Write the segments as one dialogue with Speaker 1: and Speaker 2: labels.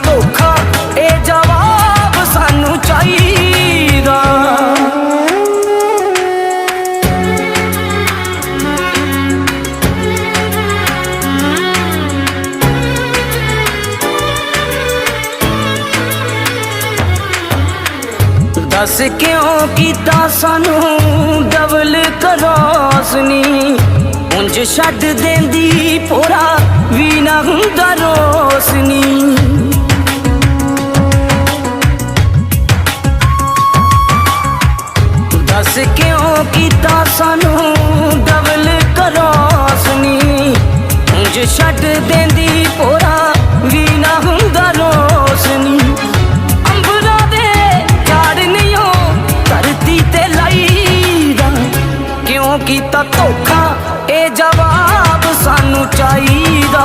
Speaker 1: धोखा ए जवाब सानू चाहिदा। दस क्यों कीता सानू डबल क्रॉस नी, उंज छड्ड देंदी पूरा भी ना हुंदा रोशनी। दस क्यों कीता सानू डबल क्रॉस नी, उंज छड्ड देंदी पूरा भी ना हुंदा रोशनी। क्यों कीता धोखा ए जवाब सानू चाहिदा।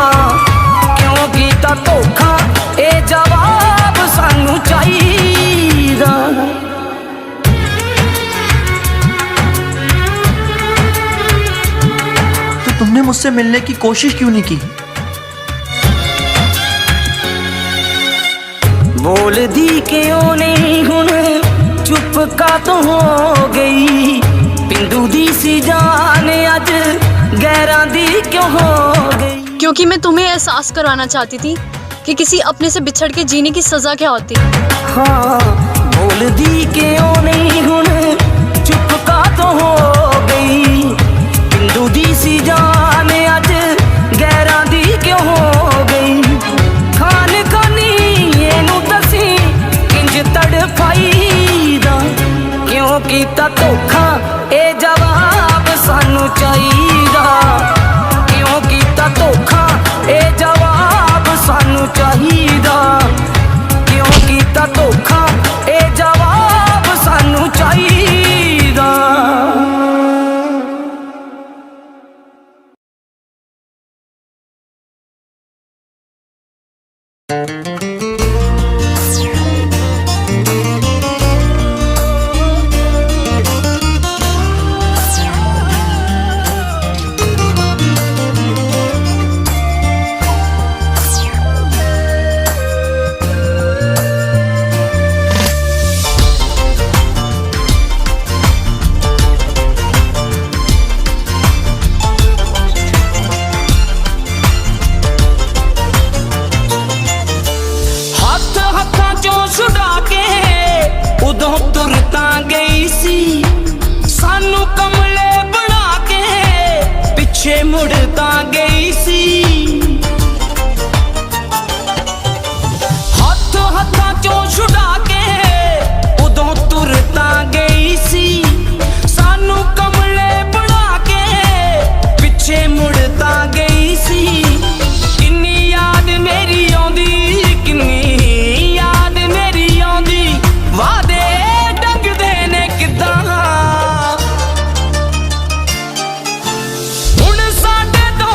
Speaker 1: क्यों कीता धोखा ए जवाब सानू चाहिदा।
Speaker 2: तो तुमने मुझसे मिलने की कोशिश क्यों नहीं की?
Speaker 1: बोल दी क्यों नहीं हुण चुप का तो हो गई। बिंदु दी सी जान अज गैरां दी क्यों हो गई।
Speaker 3: क्योंकि मैं तुम्हें एहसास करवाना चाहती थी कि किसी अपने से बिछड़ के जीने की सजा क्या होती।
Speaker 1: हाँ बोल दी क्यों नहीं हुण चुप का तो हो गई। बिंदु दी सी जान अज गैरां दी क्यों हो गई। खान खानी एनू दसी किंज तड़फाईदा। क्यों कीता धोखा ए जवाब सानू चाहिदा। क्यों कीता धोखा ए जवाब सानू चाहिदा। क्यों कीता धोखा ए जवाब सानू चाहिदा। मुड़ता गई सी हाथ हाथा चों छुड़ा के उदों तुरता गई सी। सानू कमले बना के पिछे मुड़ता गई सी। किन्नी याद मेरी आंदी किन्नी याद मेरी आंदी। वादे डंग देने किदां हुण साडे तो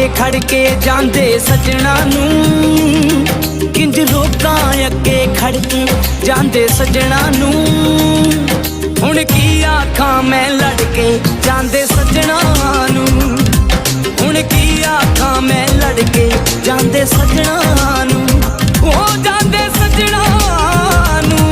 Speaker 1: खड़ के जांदे सजना नूं किंज लोकां अगे खड़ के जांदे सजना नूं हुण की आखां मैं लड़ के जांदे सजना नूं हुण की आखां मैं लड़ के जांदे सजना नूं ओ जांदे सजना नूं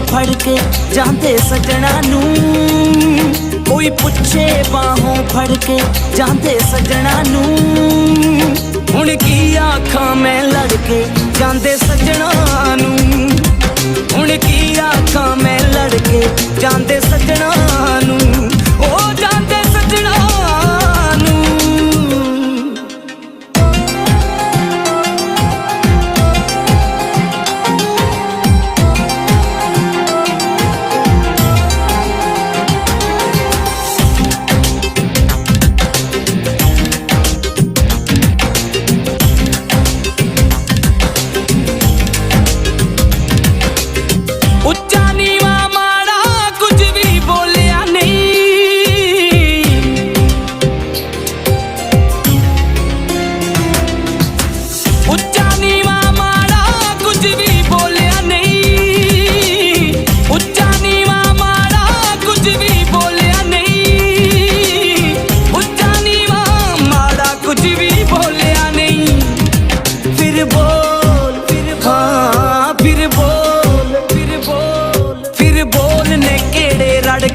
Speaker 1: फड़ के जांदे सजना नूं कोई पुछे बाहों फड़ के जांदे सजना नूं हुण की आखां मैं लड़ के जांदे सजना नूं हुण की आखां मैं लड़ के जांदे सजना नूं ओ जांदे सजना नूं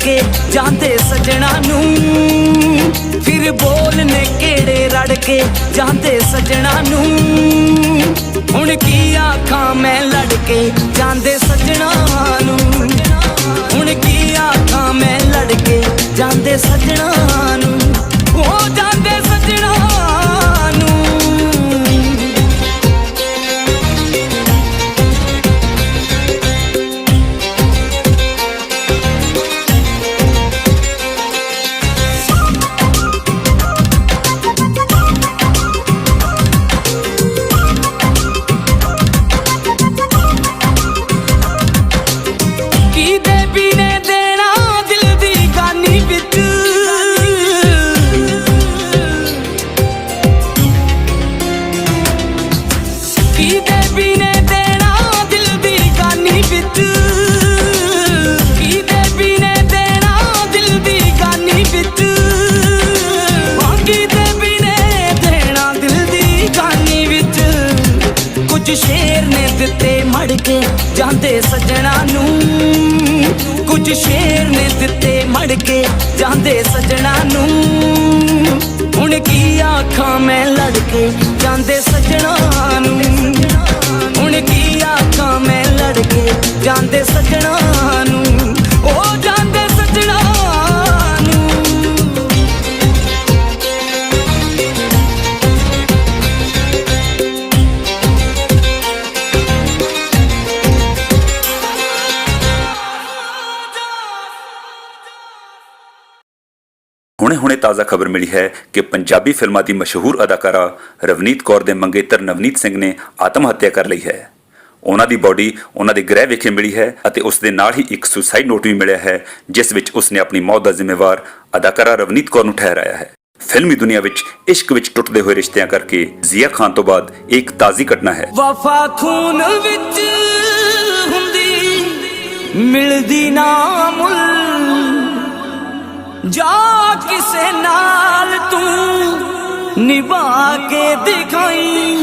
Speaker 1: के जांदे सजना नूं फिर बोलने केड़े रड़ के जांदे सजना नूं हुण की आखां मैं लड़ के जांदे सजना नूं हुण की आखां मैं लड़ के जांदे सजना नूं ओ जांदे सजना नूं शेर ने दिते मड़ के जांदे सजना नूं कुछ शेर ने दिते मड़ के जांदे सजना नूं हुण की आखां मैं लड़ के जांदे सजना नूं हुण की आखां मैं लड़ के जांदे सजना नूं ओ जांदे सजना
Speaker 4: ਹੁਣੇ ਤਾਜ਼ਾ ਖਬਰ ਮਿਲੀ ਹੈ ਕਿ ਪੰਜਾਬੀ ਫਿਲਮਾਂ ਦੀ ਮਸ਼ਹੂਰ ਅਦਾਕਾਰਾ ਰਵਨੀਤ ਕੌਰ ਦੇ ਮੰਗੇਤਰ ਨਵਨੀਤ ਸਿੰਘ ਨੇ ਆਤਮ ਹੱਤਿਆ ਕਰ ਲਈ ਹੈ। ਉਹਨਾਂ ਦੀ ਬੋਡੀ ਉਹਨਾਂ ਦੇ ਗ੍ਰਹਿ ਵਿਖੇ ਮਿਲੀ ਹੈ ਅਤੇ ਉਸ ਦੇ ਨਾਲ ਹੀ ਇੱਕ ਸੁਸਾਈਡ ਨੋਟ ਵੀ ਮਿਲਿਆ ਹੈ ਜਿਸ ਵਿੱਚ ਉਸਨੇ ਆਪਣੀ ਮੌਤ ਦਾ ਜ਼ਿੰਮੇਵਾਰ ਅਦਾਕਾਰਾ ਰਵਨੀਤ ਕੌਰ ਨੂੰ ਠਹਿਰਾਇਆ ਹੈ। ਫਿਲਮੀ ਦੁਨੀਆ ਵਿੱਚ ਇਸ਼ਕ ਵਿੱਚ ਟੁੱਟਦੇ ਹੋਏ ਰਿਸ਼ਤਿਆਂ ਕਰਕੇ ਜ਼ੀਆ ਖਾਨ ਤੋਂ ਬਾਅਦ ਇੱਕ ਤਾਜ਼ੀ ਘਟਨਾ ਹੈ।
Speaker 1: ਵਫਾ ਖੂਨ ਵਿੱਚ ਹੁੰਦੀ ਮਿਲਦੀ ਨਾ ਮੁੱਲ ਜਾ ਕਿਸੇ ਨਾਲ ਤੂੰ ਨਿਭਾ ਕੇ ਦਿਖਾਈ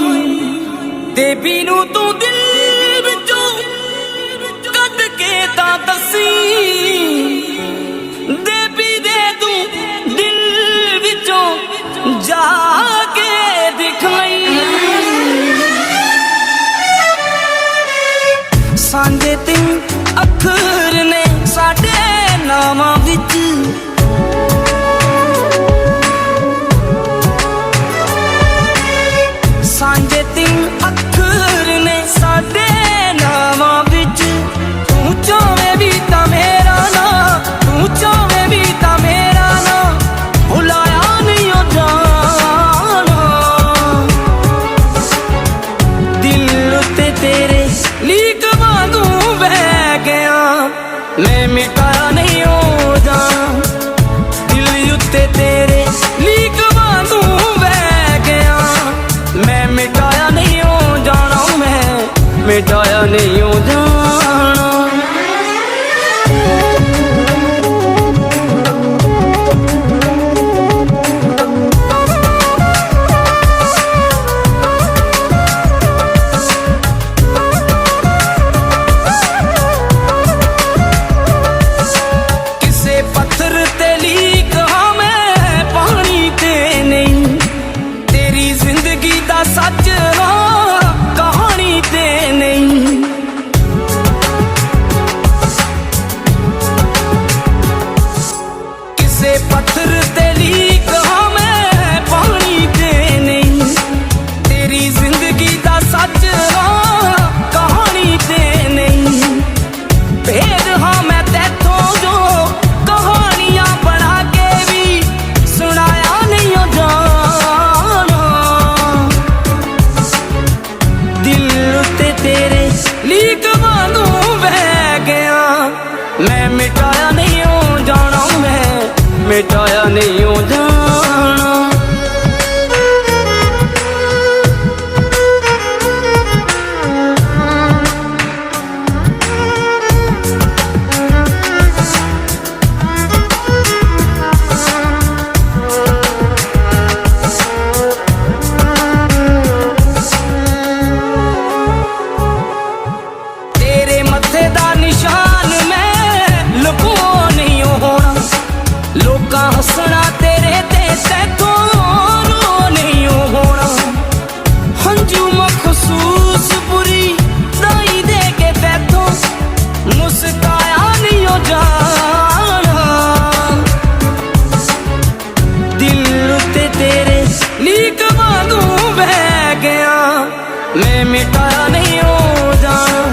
Speaker 1: ਤੇ ਬੀਨੂੰ ਤੂੰ ਦਿਲ ਵਿੱਚੋਂ ਸਾਂਝੇ ਤਿੰਨ ਅੱਖਰ ਨੇ ਸਾਡੇ ਨਾਵਾਂ ਵਿੱਚ ਸਾਂਝੇ ਤਿੰਨ ਅੱਖਰ ਨੇ ਸਾਡੇ ਨਾਵਾਂ ਵਿੱਚ ਤੂੰ ਚਾਹਵੇਂ ਵੀ ਤਾਂ ਮੇਰਾ ਨਾਂ ਤੂੰ ਚਾਹਵੇਂ ਵੀ ਤਾਂ ਮੇਰਾ ਨਾਂ ਭੁਲਾਇਆ ਨਹੀਂ ਉਹ ਜਾਣਾ ਦਿਲ ਉੱਤੇ ਤੇਰੇ ਲੀਕ ਵਾਂਗੂ ਬਹਿ ਗਿਆ ਮੈਂ ਮਿਟਾਇਆ ਨਹੀਂ ਉਹ ਜਾਣਾ ਦਿਲ ਉੱਤੇ ਤੇਰੇ ਲੀਕ ਵਾਂਗੂ ਬਹਿ ਗਿਆ ਮੈਂ ਮਿਟਾਇਆ ਨਹੀਂ ਉਹ ਜਾਣਾ ਮੈਂ ਮਿਟਾਇਆ ਨਹੀਂ ਉਹ ਜਾਣਾ ਕਿਸੇ ਪੱਥਰ ਤੇ ਲੀਕ ਹਾਂ ਮੈਂ ਪਾਣੀ ਤੇ ਨਹੀਂ ਤੇਰੀ ਜ਼ਿੰਦਗੀ ਦਾ ਸੱਚ ਹਾਂ ਕਹਾਣੀ ਤੇ ਨਹੀਂ ਕਿਸੇ ਪੱਥਰ ਤੇ ਲੀਕ ਹਾਂ ਮੈਂ ਪਾਣੀ ਤੇ ਨਹੀਂ ਤੇਰੀ ਜ਼ਿੰਦਗੀ ਦਾ ਸੱਚ ਹਾਂ ਕਹਾਣੀ ਤੇ ਨਹੀਂ ਭੇਦ ਹਾਂ ਮੈਂ ਤੈਥੋਂ ਜੋ ਕਹਾਣੀਆਂ ਬਣਾ ਕੇ ਵੀ ਸੁਣਾਇਆ ਨਹੀਂ ਉਹ ਜਾਣਾ ਦਿਲ ਉੱਤੇ ਤੇਰੇ ਲੀਕ ਵਾਂਗੂ ਬਹਿ ਗਿਆ ਮੈਂ ਮਿਟਾਇਆ ਨਹੀਂ ਉਹ ਜਾਣਾ ਮੈਂ ਮਿਟਾਇਆ ਨਹੀਂ ਉਹ ਜਾਣਾ ਤੇਰੇ ਮੱਥੇ ਦਾ ਨਿਸ਼ਾਨ ਮੈਂ ਲੁਕੋ ਨਹੀਂ ਹੋਣਾ ਲੋਕਾਂ ਹੱਸਣਾ ਤੇਰੇ ਤੇ ਤੈਥੋਂ ਰੋ ਨਹੀਂ ਹੋਣਾ ਹੰਝੂ ਮਖਸੂਸ ਬੁਰੀ ਦਾਈ ਦੇ ਕੇ ਤੈਥੋਂ ਮੁਸਕਾਇਆ ਨਹੀਂ ਉਹ ਜਾਣਾ ਦਿਲ ਉੱਤੇ ਤੇਰੇ ਲੀਕ ਵਾਂਗੂ ਬਹਿ ਗਿਆ ਮੈਂ ਮਿਟਾਇਆ ਨਹੀਂ ਉਹ ਜਾਣਾ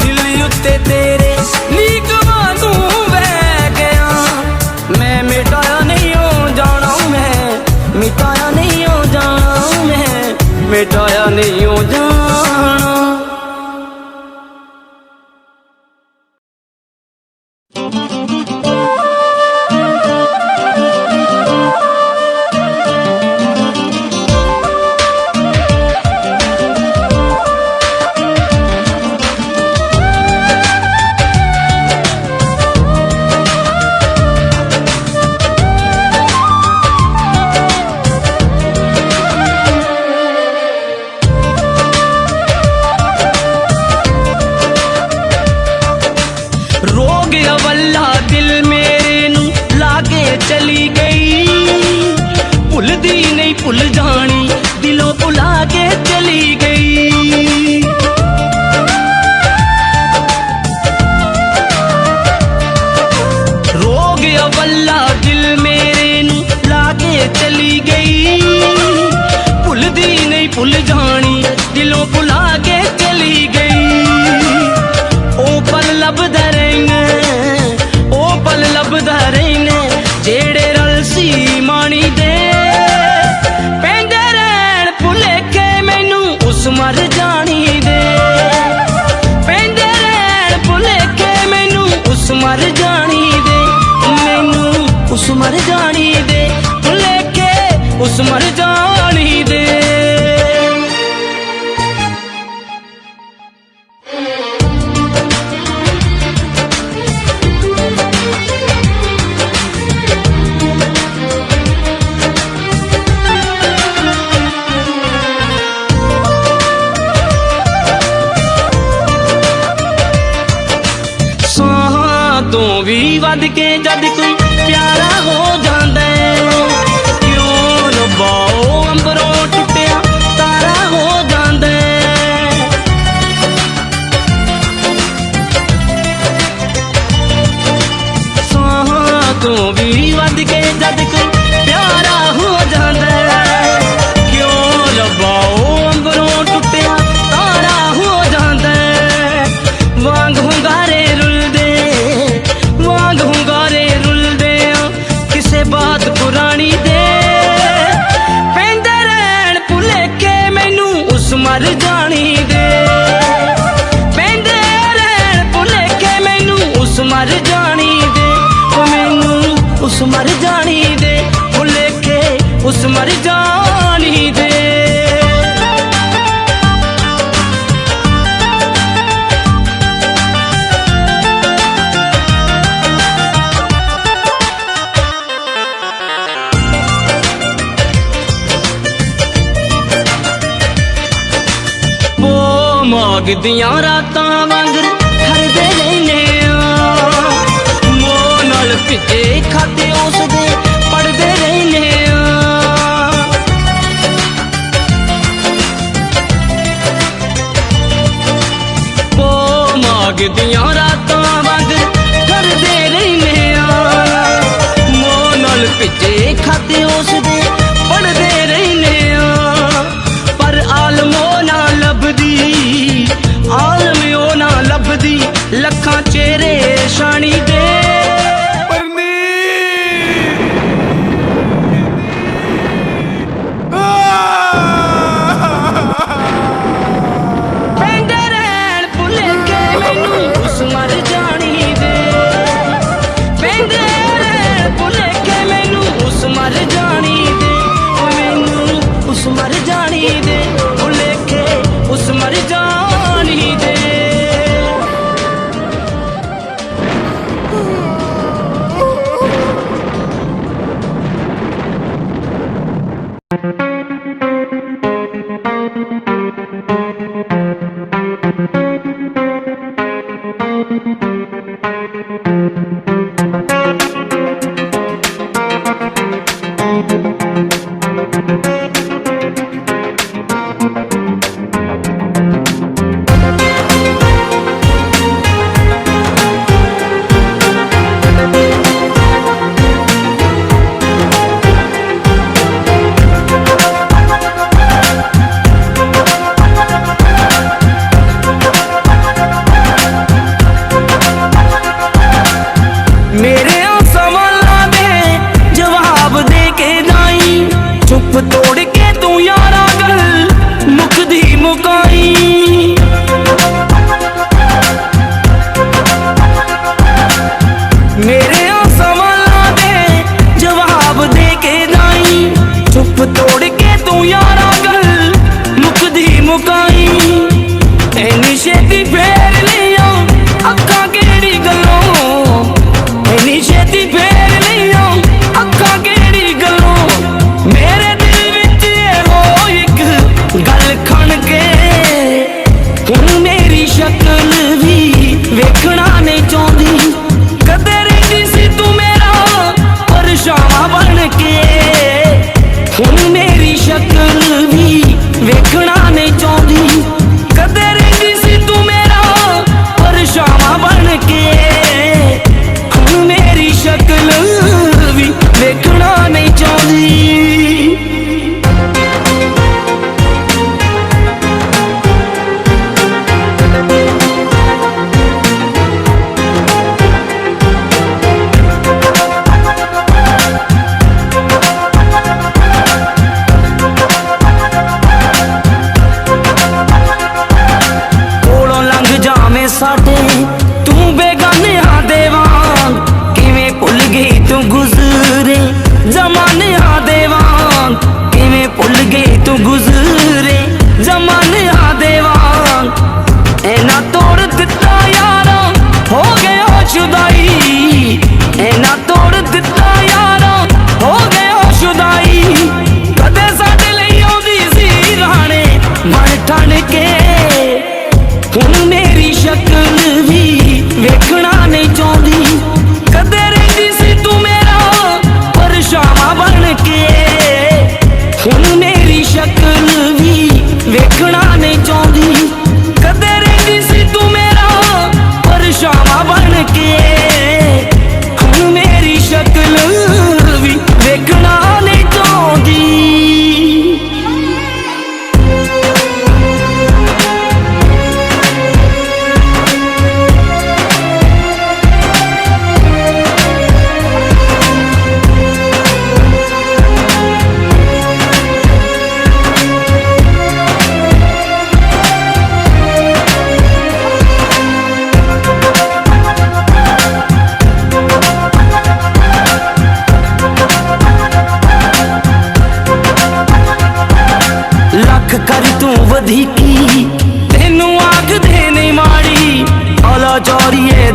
Speaker 1: ਦਿਲ ਉੱਤੇ ਤੇਰੇ ਲੀਕ ਵਾਂਗੂ ਬਹਿ ਗਿਆ ਮੈਂ ਮਿਟਾਇਆ ਨਹੀਂ ਉਹ ਜਾਣਾ ਮੈਂ ਮਿਟਾਇਆ ਨਹੀਂ ਉਹ ਜਾਣਾ ਮੈਂ ਮਿਟਾਇਆ ਨਹੀਂ ਉਹ ਜਾਣਾ ਰੋਗ ਅਵੱਲਾ ਦਿਲ ਮੇਰੇ ਨੂੰ ਲਾਗੇ ਚਲੀ ਗਈ ਭੁੱਲਦੀ ਨਹੀਂ ਭੁੱਲ ਜਾਣੀ ਦਿਲੋਂ ਭੁਲਾ ਕੇ ਚਲੀ ਗਈ ਰੋਗ ਅਵੱਲਾ ਦਿਲ ਮੇਰੇ ਨੂੰ ਲਾਗੇ ਚਲੀ ਗਈ ਭੁੱਲਦੀ ਨਹੀਂ ਭੁੱਲ ਜਾਣੀ ਦਿਲੋਂ ਭੁਲਾ ਕੇ ਚਲੀ ਗਈ ਉਹ ਪਲ ਲੱਭਦਾ ਰਹਿਣਾ ਉਹ ਪਲ ਲੱਭਦਾ ਰਹਿਣਾ ਜਿਹੜੇ ਰਲ ਸੀ ਮਾਣੀ ਦੇ ਪੈਂਦੇ ਰਹਿਣ ਭੁਲੇਖੇ ਮੈਨੂੰ ਉਸ ਮਰ ਜਾਣੀ ਦੇ ਪੈਂਦੇ ਰਹਿਣ ਭੁਲੇਖੇ ਮੈਨੂੰ ਉਸ ਮਰ ਜਾਣੀ ਦੇ ਮੈਨੂੰ ਉਸ ਮਰ ਜਾਣੀ ਦੇ ਭੁਲੇਖੇ ਉਸ ਮਰ ਜਾਣੀ ਦੇ ਤੋਂ ਵੀ ਵੱਧ ਕੇ ਜਦ ਕੋਈ ਪਿਆਰਾ ਹੋ ਜਾਂਦਾ ਕਿਉਂ ਲਬਾਓ ਅੰਬਰੋਂ ਟੁੱਟਿਆ ਤਾਰਾ ਹੋ ਜਾਂਦਾ ਤੋਂ ਵੀ ਵੱਧ ਕੇ ਜਦ ਕੋਈ ਪਿਆਰਾ ਹੋ ਜਾਂਦਾ ਹੈ। ਕਿਉਂ ਰੱਬਾ ਉਹ ਅੰਬਰੋਂ ਟੁੱਟਿਆ ਤਾਰਾ ਹੋ ਜਾਂਦਾ ਹੈ। ਵਾਂਗ ਹੁੰਗਾਰੇ ਰੁਲਦੇ, ਵਾਂਗ ਹੁੰਗਾਰੇ ਰੁਲਦੇ ਆ ਕਿਸੇ ਬਾਤ ਪੁਰਾਣੀ ਦੇ। ਪੈਂਦੇ ਰਹਿਣ ਭੁਲੇਖੇ ਮੈਨੂੰ ਉਸ ਮਰ ਜਾਣੀ ਦੇ। ਪੈਂਦੇ ਰਹਿਣ ਭੁਲੇਖੇ ਮੈਨੂੰ ਉਸ ਮਰ ਜਾਣੀ ਦੇ। ਉਹ ਮੈਨੂੰ ਉਸ ਮਰ ਜਾਣੀ ਦੇ, ਭੁਲੇਖੇ ਉਸ ਮਰ ਜਾਣੀ ਦੇ। ਮਾਘ ਦੀਆਂ ਰਾਤਾਂ ਵਾਂਗਰ ਖੜਦੇ ਰਹਿੰਦੇ ਆ। ਮੋਹ ਨਾਲ ਭਿੱਜੇ ਖਾਤੇ ਉਸਦੇ ਪੜਦੇ ਰਹਿੰਦੇ ਆ। ਉਹ ਮਾਘ ਦੀਆਂ ਰਾਤਾਂ ਵਾਂਗਰ ਖੜਦੇ ਰਹਿੰਦੇ ਆ। ਮੋਹ ਨਾਲ ਭਿੱਜੇ ਖਾਤੇ ਉਸਦੇ ਪੜਦੇ ਰਹਿੰਦੇ ਆ। ਪਰ ਆਲਮੋ ਨਾ ਲੱਭਦੀ, ਆਲਮ ਉਹ ਨਾ ਲੱਭਦੀ ਲੱਖਾਂ ਚਿਹਰੇ ਸ਼ਾਨੀ ਦੇ। ਪੈਂਦੇ ਰਹਿਣ ਭੁਲੇਖੇ ਮੈਨੂੰ ਉਸ ਮਰ ਜਾਣੀ ਦੇ। ਪੈਂਦੇ ਰਹਿਣ ਭੁਲੇਖੇ ਮੈਨੂੰ ਉਸ ਮਰ ਜਾਣੀ ਦੇ। ਉਹ ਮੈਨੂੰ ਉਸ ਮਰ ਜਾਣੀ ਦੇ, ਭੁਲੇਖੇ ਉਸ ਮਰ ਜਾਣੀ ਦੇ।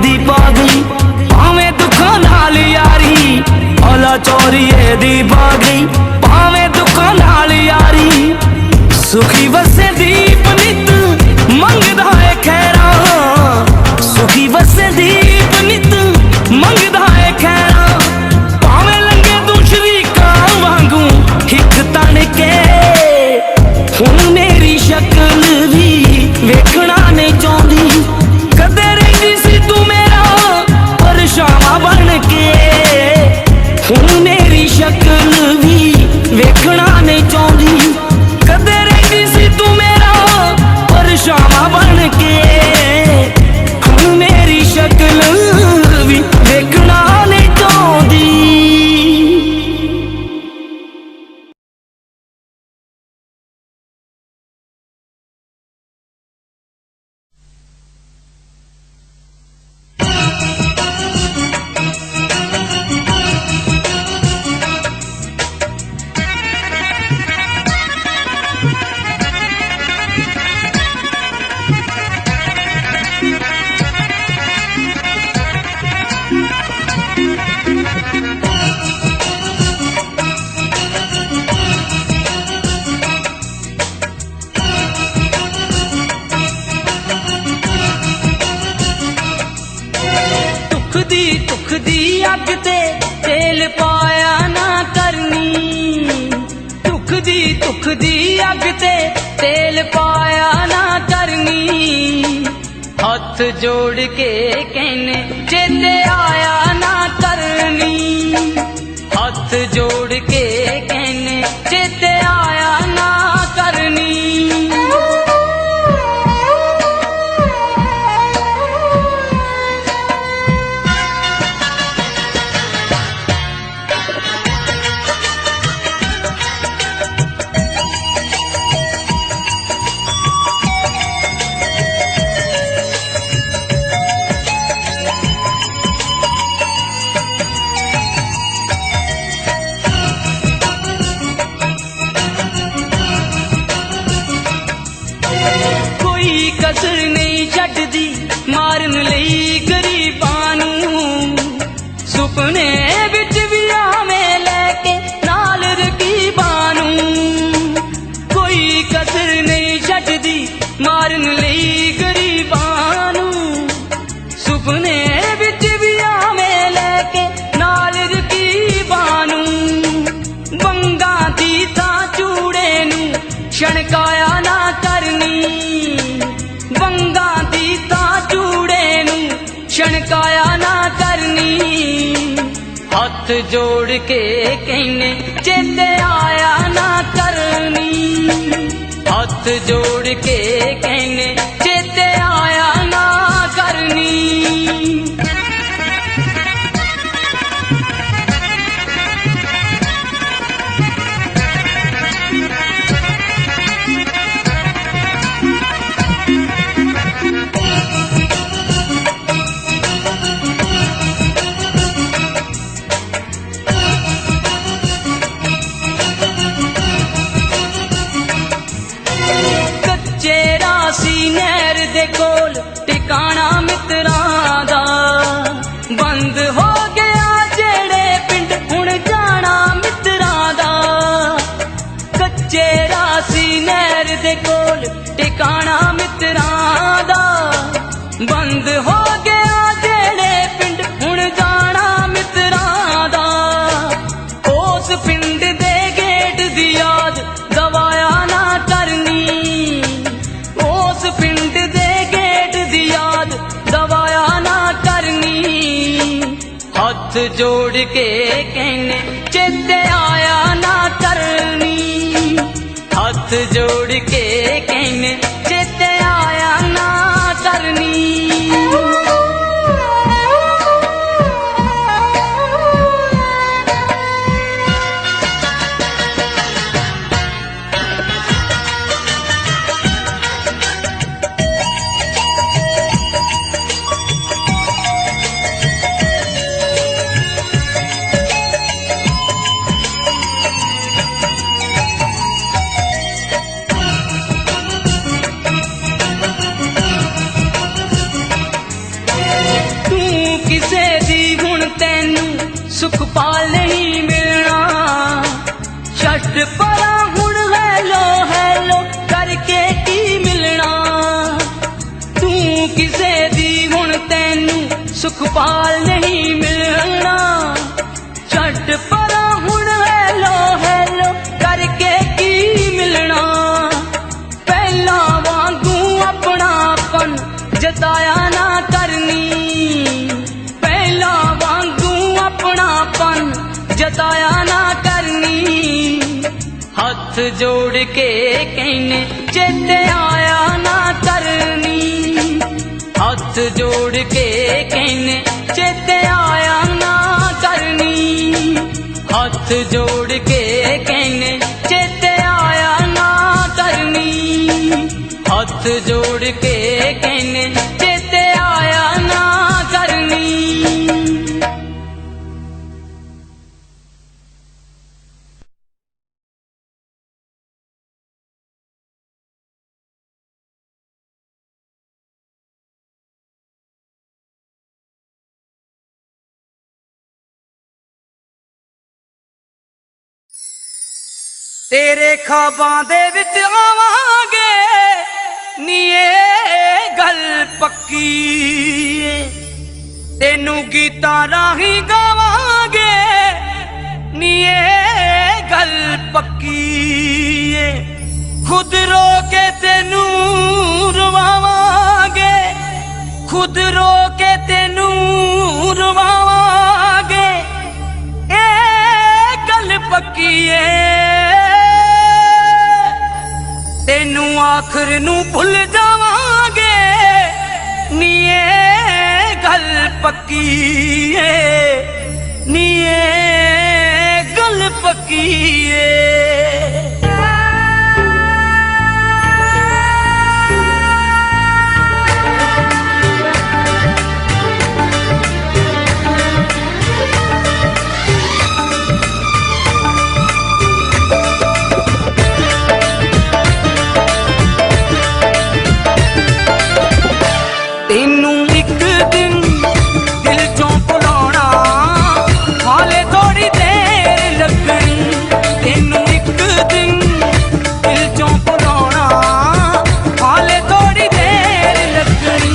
Speaker 1: दी पा गई भावें दुखों नाल यारी औला चोरीए दी पा गई भावें दुखों नाल यारी सुखी वसे दीप नित मंगदा है खैरा सुखी वसे दीप नित मंगदा है खैरा भावें लंगे तू शरीका वांगू हिक तन के हुण मेरी शक्ल भी वेखना नहीं चाहती कदे रहिंदी सी तू मेरा परछावां बन के हुण मेरी शक्ल भी वेखना नहीं चाहती कदे रहिंदी सी तू मेरा परछावां बन के हुण मेरी शक्ल भी वेखना नहीं चाहती। दुख दी अग ते तेल पाया ना करनी दुख दी अग ते तेल पाया ना करनी हथ जोड़ के कहने चेते आया ना करनी हथ जोड़ के कहने चेते आया ना करनी। कसर नहीं छड्डदी मारन लई गरीबां नूं सुपने विच भी आवें लैके नाल रकीबां नूं कोई कसर नहीं छड्डदी मारन लई गरीबां नूं सुपने विच भी आवें लैके नाल रकीबां नूं बंगां दी तां चूड़े नूं छणकाया ना करनी बंगा दी तां चूड़े नूं छणकाया ना करनी हथ जोड़ के कहने चेते आया ना करनी हथ जोड़ के कहने चेते आया ना करनी। नहर दे कोल टिकाना मित्रां दा बंद हो गया जेड़े पिंड हुण जाना मित्रां दा कच्चे रासी नहर दे कोल टिकाना मित्रां दा बंद हो गया जेड़े पिंड हुण जाना मित्रां दा उस पिंड दे गेट दी याद गवाया ना करनी पिंड दे गेट दी याद गवाया ना करनी हथ जोड़ के कहने चेते आया ना करनी हथ जोड़ के कहने चेते आया ना करनी। ਕਿਸੇ ਦੀ ਹੁਣ ਤੈਨੂੰ ਸੁਖ ਪਾਲ ਨਹੀਂ ਮਿਲਣਾ। ਛੱਡ ਪਰਾਂ ਹੁਣ ਹੈਲੋ ਹੈਲੋ ਕਰਕੇ ਕੀ ਮਿਲਣਾ। ਤੂੰ ਕਿਸੇ ਦੀ ਹੁਣ ਤੈਨੂੰ ਸੁਖ ਪਾਲ ਨਹੀਂ ਮਿਲਣਾ। ਛੱਡ ਪਰਾਂ ਹੁਣ ਹੈਲੋ ਹੈਲੋ ਕਰਕੇ ਕੀ ਮਿਲਣਾ। ਪਹਿਲਾਂ ਵਾਂਗੂ ਆਪਣਾਪਨ ਜਤਾਇਆ ਨਾ ਕਰਨੀ। ਪਹਿਲਾਂ ਵਾਂਗੂ ਆਪਣਾਪਨ ਜਤਾਇਆ ਨਾ ਕਰਨੀ। ਹੱਥ ਜੋੜ ਕੇ ਕਹਿੰਨੇ ਚੇਤੇ ਆਇਆ ਨਾ ਕਰਨੀ। ਹੱਥ ਜੋੜ ਕੇ ਕਹਿੰਨੇ ਚੇਤੇ ਆਇਆ ਨਾ ਕਰਨੀ। ਹੱਥ ਜੋੜ ਕੇ ਕਹਿੰਨੇ ਚੇਤੇ ਆਇਆ ਨਾ ਕਰਨੀ। ਹੱਥ ਜੋੜ ਕੇ ਕਹਿੰਨੇ ਚੇਤੇ ਆਇਆ ਨਾ ਕਰਨੀ। ਤੇਰੇ ਖਾਬਾਂ ਦੇ ਵਿੱਚ ਆਵਾਂਗੇ ਨੀ ਇਹ ਗੱਲ ਪੱਕੀ ਏ। ਤੈਨੂੰ ਗੀਤਾਂ ਰਾਹੀਂ ਗਾਵਾਂਗੇ ਨੀ ਇਹ ਗੱਲ ਪੱਕੀ ਏ। ਖੁਦ ਰੋ ਕੇ ਤੈਨੂੰ ਰਵਾਵਾਂਗੇ। ਖੁਦ ਰੋ ਕੇ ਤੈਨੂੰ ਰਵਾਵਾਂਗੇ ਇਹ ਗੱਲ ਪੱਕੀ ਏ। ਤੈਨੂੰ ਆਖਰ ਨੂੰ ਭੁੱਲ ਜਾਵਾਂਗੇ ਨੀ ਇਹ ਗੱਲ ਪੱਕੀ ਏ। ਨੀ ਇਹ ਗੱਲ ਪੱਕੀ ਏ। ਤੈਨੂੰ ਇੱਕ ਦਿਨ ਦਿਲ ਚੋਂ ਭੁਲਾਉਣਾ ਹਾਲੇ ਥੋੜੀ ਦੇਰ ਲੱਗਣੀ। ਤੈਨੂੰ ਇੱਕ ਦਿਨ ਦਿਲ ਚੋਂ ਭੁਲਾਉਣਾ ਹਾਲੇ ਥੋੜੀ ਦੇਰ ਲੱਗਣੀ।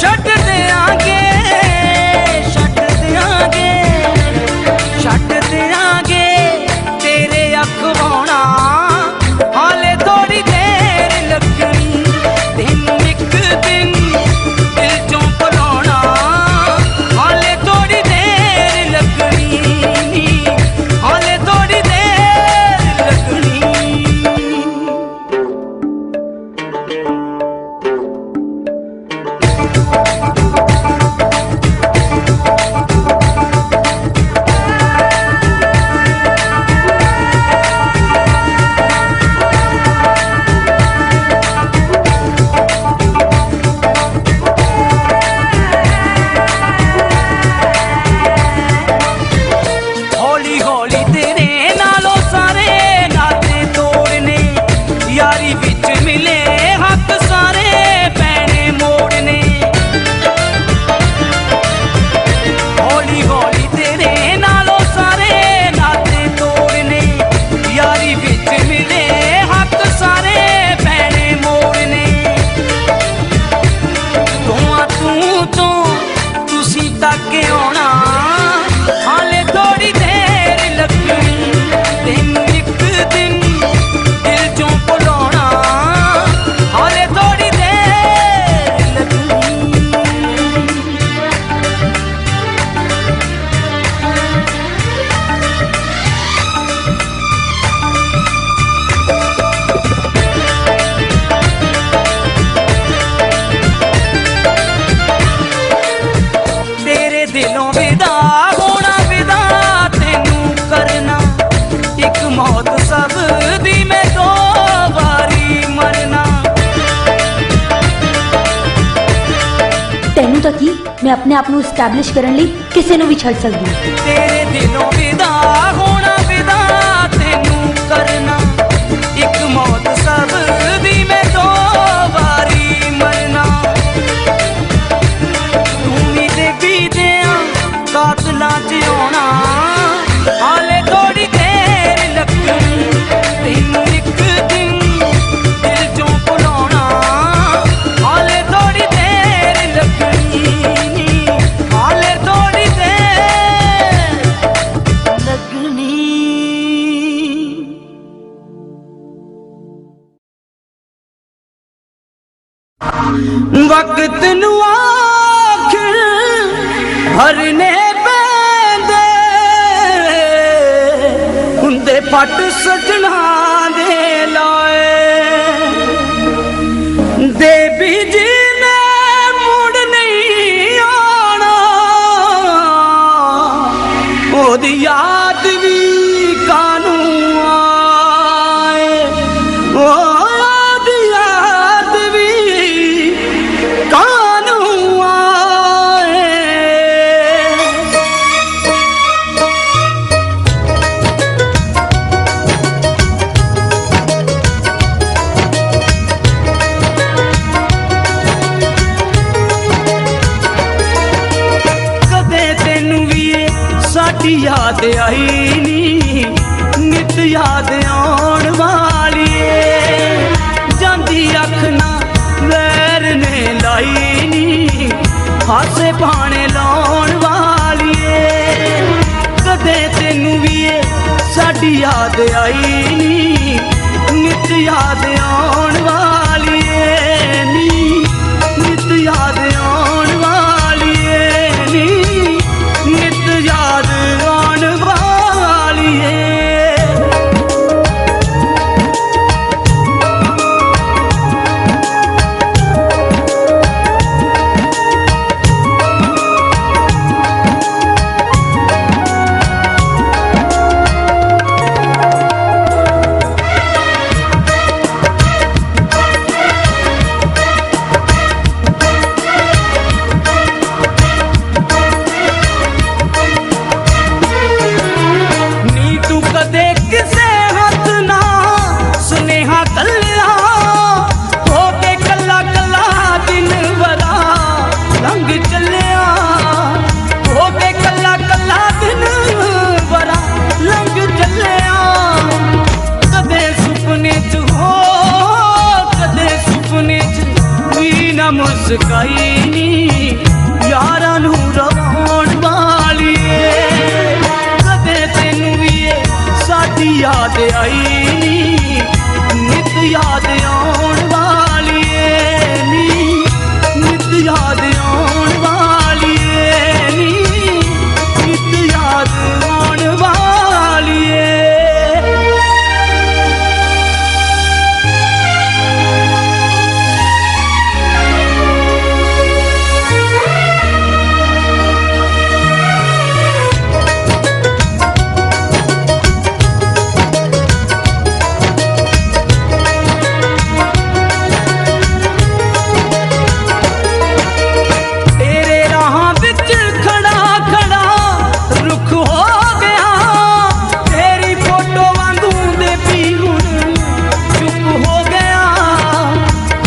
Speaker 1: ਛੱਡ ਦਿਆਂਗੇ ਛੱਡ ਦਿਆਂਗੇ ਛੱਡ ਦਿਆਂਗੇ ਤੇਰੇ ਅਖਵਾਉਣਾ ਹਾਲੇ ਥੋੜੀ ਦੇਰ ਲੱਗਣੀ। ਤੈਨੂੰ ਇੱਕ ਦਿਨ ਦਿਲ ਚੋਂ ਭੁਲਾਉਣਾ ਹਾਲੇ ਥੋੜੀ ਦੇਰ ਲੱਗਣੀ। ਹਾਲੇ ਥੋੜੀ ਦੇਰ ਲੱਗਣੀ। ਹੌਲੀ ਹੌਲੀ ਤੇਰੇ ਨਾਲੋਂ ਸਾਰੇ ਨਾਤੇ ਤੋੜਨੇ। ਯਾਰੀ ਵਿੱਚ ਮਿਲੇ ਹੱਕ ਸਾਰੇ ਪੈਣੇ ਮੋੜਨੇ। ਹੌਲੀ ਹੌਲੀ ਤੇਰੇ ਨਾਲੋਂ ਸਾਰੇ ਨਾਤੇ ਤੋੜਨੇ। ਯਾਰੀ ਵਿੱਚ ਮਿਲੇ ਹੱਕ ਸਾਰੇ ਪੈਣੇ ਮੋੜਨੇ। ਦੋਵਾਂ ਤੂੰ ਤੋਂ ਤੁਸੀਂ ਤੱਕ ਆਉਣਾ ਹਾਲੇ ਥੋੜੀ ਦੇਰ ਲੱਗਣੀ। ਤੈਨੂੰ ਇੱਕ ਦਿਨ ਦਿਲ ਚੋਂ ਭੁਲਾਉਣਾ ਹਾਲੇ ਥੋੜੀ ਦੇਰ ਲੱਗਣੀ। ਤੇਰੇ ਦਿਲੋਂ ਵਿਦਾ ਹੋਣਾ ਵਿਦਾ ਤੈਨੂੰ ਕਰਨਾ। ਇੱਕ ਮੌਤ ਸਭ ਦੀ ਮੈਂ ਦੋ ਵਾਰੀ ਮਰਨਾ।
Speaker 5: ਤੈਨੂੰ ਤਾਂ ਕੀ ਮੈਂ ਆਪਣੇ ਆਪ ਨੂੰ ਐਸਟੈਬਲਿਸ਼ ਕਰਨ ਲਈ ਕਿਸੇ ਨੂੰ ਵੀ ਛੱਡ ਸਕਦੀ ਹਾਂ।
Speaker 1: ਤੇਰੇ ਦਿਲੋਂ ਵਿਦਾ ਹੋਣਾ ਵਿਦਾ ਤੈਨੂੰ ਕਰਨਾ। ਇੱਕ ਮੌਤ ਸਭ ਦੀ ਮੈਂ ਦੋ ਵਾਰੀ ਮਰਨਾ। ਤੂੰ ਵੀ ਤੇ ਵੀ ਤੇ वक्त नू आखिर हरने पैंदे हुंदे पट सजना दे लाए दे बीजी ने मुड़ नहीं आना ओदी याद भी कानू आए ओदी याद भी कानू आए। कदे तेनू भी साडी याद आई नी नित याद आउण वाली ए जांदी अख ना वैर ने लाई नी हासे पाने लाउण वाली ए कदे तेनू भी साडी याद आई नी नित याद आउण वाली ए नी नित याद आउण वाली ए नी नित याद आउण वाली ए। नी तू कदे किसे हथ ना सुनेहा कल्ला होके कल्ला कल्ला दिन बरा लंघ चलिया होके कल्ला कल्ला दिन बरा लंघ चलिया कदे सुपने च हो कदे सुपने च भी ना मुस्काई नी यारां नू रवाउण वाली ए कदे तेनू भी साडी याद आई नी नित याद आउण वाली ए नी नित याद आउण वाली ए नी नित याद आउण वाली ए। तेरे राहां विच खड़ा खड़ा रुख हो गया तेरी फोटो वांगू दे भी हुण चुप हो गया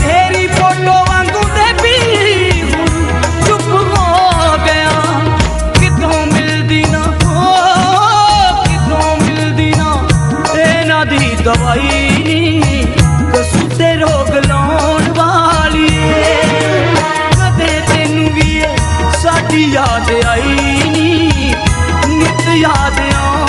Speaker 1: तेरी फोटो वांगू दे भी हुण चुप हो गया कितों मिलदी ना हो कितों मिलदी ना इन्हां दी दवाई नी कसू ते रोग लाउण वाली ए कदे तेनू भी साडी याद आई नी नित याद आ